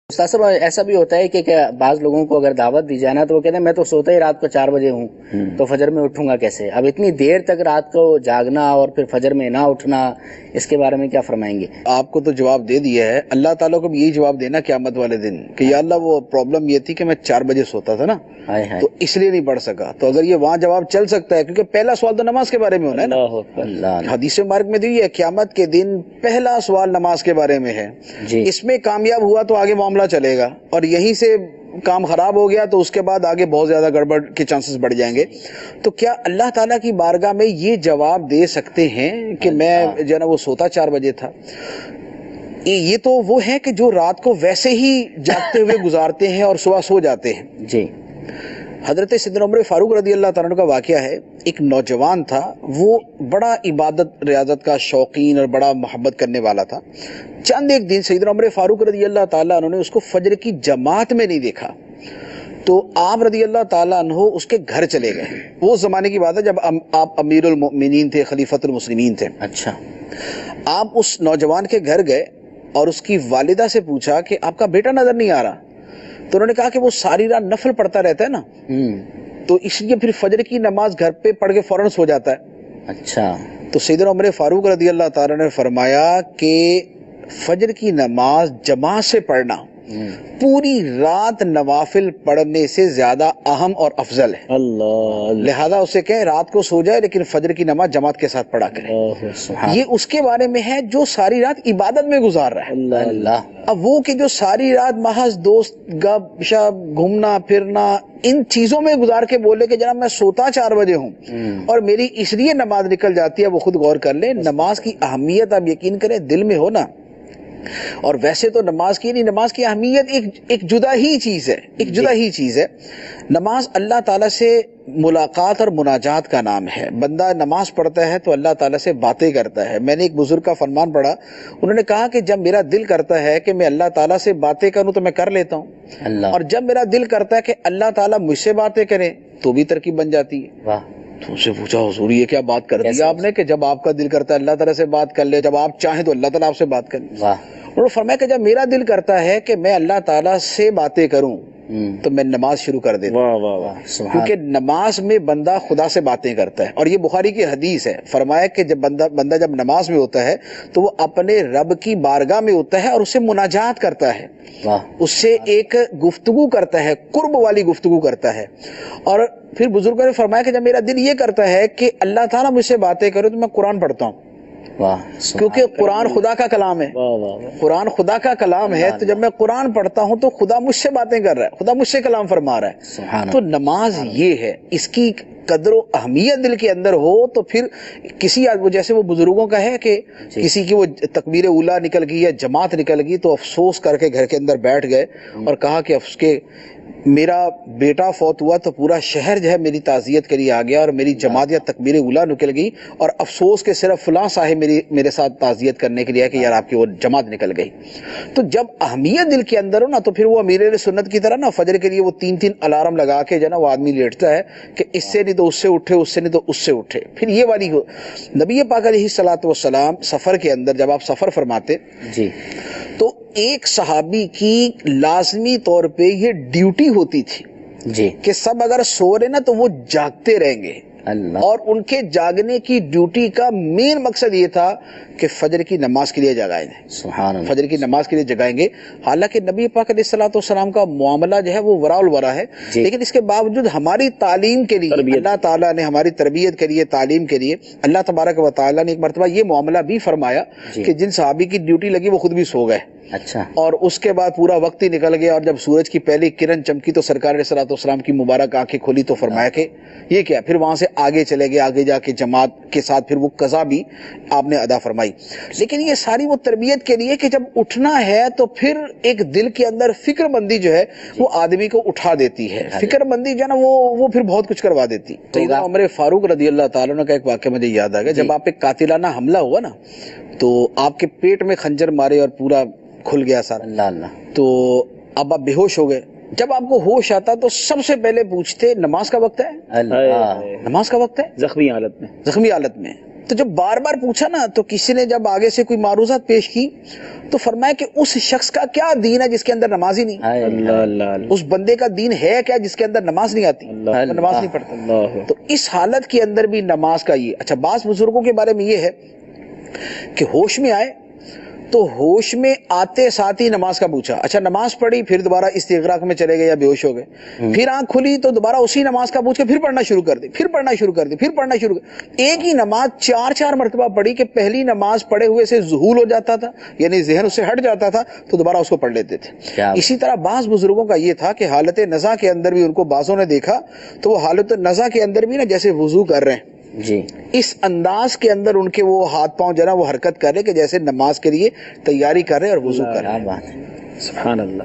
استاد صاحب ایسا بھی ہوتا ہے کہ بعض لوگوں کو اگر دعوت دی جائے نا تو وہ کہتے ہیں میں تو سوتا ہی رات کو 4 بجے ہوں تو فجر میں اٹھوں گا کیسے؟ اب اتنی دیر تک رات کو جاگنا اور پھر فجر میں نہ اٹھنا، اس کے بارے میں کیا فرمائیں گے؟ آپ کو تو جواب دے دیا ہے، اللہ تعالیٰ کو بھی یہی جواب دینا قیامت والے دن کہ یا اللہ وہ پرابلم یہ تھی کہ میں 4 بجے سوتا تھا نا تو اس لیے نہیں پڑھ سکا. تو اگر یہ وہاں جواب چل سکتا ہے کیونکہ پہلا سوال تو نماز کے بارے میں ہونا ہے نا. حدیث مبارک میں دی ہے قیامت کے دن پہلا سوال نماز کے بارے میں ہے. اس میں کامیاب ہوا تو آگے معاملہ چلے گا، اور یہیں سے کام خراب ہو گیا تو اس کے بعد آگے بہت زیادہ گڑبڑ کے چانسز بڑھ جائیں گے. تو کیا اللہ تعالیٰ کی بارگاہ میں یہ جواب دے سکتے ہیں کہ میں جو ہے نا وہ سوتا 4 بجے تھا؟ یہ تو وہ ہے کہ جو رات کو ویسے ہی جاگتے ہوئے گزارتے ہیں اور صبح سو جاتے ہیں. جی. حضرت سیدنا عمر فاروق رضی اللہ تعالیٰ عنہ کا واقعہ ہے. ایک نوجوان تھا، وہ بڑا عبادت ریاضت کا شوقین اور بڑا محبت کرنے والا تھا. چند ایک دن سیدنا عمر فاروق رضی اللہ تعالیٰ عنہ نے اس کو فجر کی جماعت میں نہیں دیکھا تو آپ رضی اللہ تعالیٰ عنہ اس کے گھر چلے گئے. وہ زمانے کی بات ہے جب آپ امیر المؤمنین تھے، خلیفۃ المسلمین تھے. اچھا. آپ اس نوجوان کے گھر گئے اور اس کی والدہ سے پوچھا کہ آپ کا بیٹا نظر نہیں آ رہا. تو انہوں نے کہا کہ وہ ساری رات نفل پڑھتا رہتا ہے نا تو اس لیے پھر فجر کی نماز گھر پہ پڑھ کے فوراً سو جاتا ہے. اچھا. تو سیدنا عمر فاروق رضی اللہ تعالیٰ نے فرمایا کہ فجر کی نماز جماعت سے پڑھنا پوری رات نوافل پڑھنے سے زیادہ اہم اور افضل ہے. لہذا اسے کہیں رات کو سو جائے لیکن فجر کی نماز جماعت کے ساتھ پڑھا کرے. یہ اس کے بارے میں ہے جو ساری رات عبادت میں گزار رہا ہے. اب وہ کہ جو ساری رات محض دوست گپ شپ گھومنا پھرنا ان چیزوں میں گزار کے بولے کہ جناب میں سوتا 4 بجے ہوں اور میری اس لیے نماز نکل جاتی ہے، وہ خود غور کر لیں. نماز کی اہمیت آپ یقین کریں دل میں ہو نا. اور ویسے تو نماز کی اہمیت ایک جدا ہی چیز ہے، ایک جدا ہی چیز ہے. نماز اللہ تعالیٰ سے ملاقات اور مناجات کا نام ہے. بندہ نماز پڑھتا ہے تو اللہ تعالیٰ سے باتیں کرتا ہے. میں نے ایک بزرگ کا فرمان پڑھا، انہوں نے کہا کہ جب میرا دل کرتا ہے کہ میں اللہ تعالیٰ سے باتیں کروں تو میں کر لیتا ہوں، اور جب میرا دل کرتا ہے کہ اللہ تعالیٰ مجھ سے باتیں کرے تو بھی ترکیب بن جاتی ہے. تو اس سے پوچھا حضور یہ کیا بات کر دی آپ نے کہ جب آپ کا دل کرتا ہے اللہ تعالیٰ سے بات کر لے، جب آپ چاہیں تو اللہ تعالیٰ آپ سے بات کر لے. انہوں نے فرمایا کہ جب میرا دل کرتا ہے کہ میں اللہ تعالیٰ سے باتیں کروں تو میں نماز شروع کر دیتا ہوں، کیونکہ نماز میں بندہ خدا سے باتیں کرتا ہے. اور یہ بخاری کی حدیث ہے. فرمایا کہ جب بندہ جب نماز میں ہوتا ہے تو وہ اپنے رب کی بارگاہ میں ہوتا ہے اور اسے مناجات کرتا ہے، اس سے ایک گفتگو کرتا ہے، قرب والی گفتگو کرتا ہے. اور پھر بزرگوں نے فرمایا کہ جب میرا دل یہ کرتا ہے کہ اللہ تعالیٰ مجھ سے باتیں کرے تو میں قرآن پڑھتا ہوں، کیونکہ قرآن خدا کا کلام ہے. قرآن خدا کا کلام ہے تو جب میں قرآن پڑھتا ہوں تو خدا مجھ سے باتیں کر رہا ہے، خدا مجھ سے کلام فرما رہا ہے. تو نماز یہ ہے، اس کی قدر و اہمیت دل کے اندر ہو تو پھر کسی جیسے وہ بزرگوں کا ہے کہ کسی کی وہ تکبیر اولا نکل گئی یا جماعت نکل گئی تو افسوس کر کے گھر کے اندر بیٹھ گئے اور کہا کہ افسوس کے میرا بیٹا فوت ہوا تو پورا شہر جو ہے میری تعزیت کے لیے آ گیا اور میری جماعت یا تکبیر اولا نکل گئی، اور افسوس کہ صرف فلاں صاحب میرے ساتھ تعزیت کرنے کے لیے کہ یار آپ کی وہ جماعت نکل گئی. تو جب اہمیت دل کے اندر ہو نا تو پھر وہ امیر سنت کی طرح نا فجر کے لیے وہ 3 الارم لگا کے جو ہے نا وہ آدمی لیٹتا ہے کہ اس سے نہیں تو اس سے اٹھے، اس سے نہیں تو اس سے اٹھے. پھر یہ والی ہو. نبی پاک علیہ الصلوۃ والسلام سفر کے اندر جب آپ سفر فرماتے جی تو ایک صحابی کی لازمی طور پہ یہ ڈیوٹی ہوتی تھی جی کہ سب اگر سو رہے نا تو وہ جاگتے رہیں گے. اور ان کے جاگنے کی ڈیوٹی کا مین مقصد یہ تھا کہ فجر کی نماز کے لیے جگائیں گے. سبحان اللہ. فجر کی نماز کے لیے جگائیں گے. حالانکہ نبی پاک علیہ الصلوۃ والسلام کا معاملہ جو ہے وہ وراء الورا ہے لیکن اس کے باوجود ہماری تعلیم کے لیے اللہ تعالیٰ نے ہماری تربیت کے لیے تعلیم کے لیے اللہ تبارک و تعالیٰ نے ایک مرتبہ یہ معاملہ بھی فرمایا کہ جن صحابی کی ڈیوٹی لگی وہ خود بھی سو گئے. اچھا. اور اس کے بعد پورا وقت ہی نکل گیا اور جب سورج کی پہلی کرن چمکی تو سرکار علیہ الصلوۃ والسلام کی مبارک آنکھیں کھولی تو فرمایا کہ یہ کیا. پھر وہاں سے آگے چلے گئے، آگے جا کے جماعت کے ساتھ پھر وہ قضا بھی آپ نے ادا فرمائی. لیکن یہ ساری وہ تربیت کے لیے کہ جب اٹھنا ہے تو پھر ایک دل کے اندر فکر مندی جو ہے وہ آدمی کو اٹھا دیتی ہے. فکر مندی جو ہے نا وہ پھر بہت کچھ کروا دیتی. تو عمر فاروق رضی اللہ تعالیٰ عنہ کا ایک واقعہ مجھے یاد آ گیا. جب آپ پہ قاتلانہ حملہ ہوا نا تو آپ کے پیٹ میں خنجر مارے اور پورا کھل گیا سارا. اللہ. تو اب آپ بے ہوش ہو گئے. جب آپ کو ہوش آتا تو سب سے پہلے پوچھتے نماز کا وقت ہے؟ اللہ. نماز کا وقت ہے؟ زخمی حالت میں تو جب بار بار پوچھا نا تو کسی نے جب آگے سے کوئی معروضات پیش کی تو فرمایا کہ اس شخص کا کیا دین ہے جس کے اندر نماز ہی نہیں. اللہ اللہ اس بندے کا دین ہے کیا جس کے اندر نماز نہیں آتی, نماز نہیں پڑھتا. تو اس حالت کے اندر بھی نماز کا یہ. اچھا, بعض بزرگوں کے بارے میں یہ ہے کہ ہوش میں آئے تو ہوش میں آتے ساتھ ہی نماز کا پوچھا, اچھا نماز پڑھی, پھر دوبارہ استغراق میں چلے گئے یا بے ہوش ہو گئے, پھر آنکھ کھلی تو دوبارہ اسی نماز کا پوچھ کے پھر پڑھنا شروع کر دی, پھر پڑھنا شروع کر دی, پھر پڑھنا شروع کر. ایک ہی نماز 4 مرتبہ پڑھی کہ پہلی نماز پڑھے ہوئے سے ذہول ہو جاتا تھا, یعنی ذہن اس سے ہٹ جاتا تھا, تو دوبارہ اس کو پڑھ لیتے تھے. اسی طرح بعض بزرگوں کا یہ تھا کہ حالت نزا کے اندر بھی ان کو بعضوں نے دیکھا تو وہ حالت نزا کے اندر بھی نا جیسے وضو کر رہے ہیں جی, اس انداز کے اندر ان کے وہ ہاتھ پاؤں جو ہے وہ حرکت کر رہے کہ جیسے نماز کے لیے تیاری کر رہے اور وضو کر رہے. کیا بات ہے, سبحان اللہ.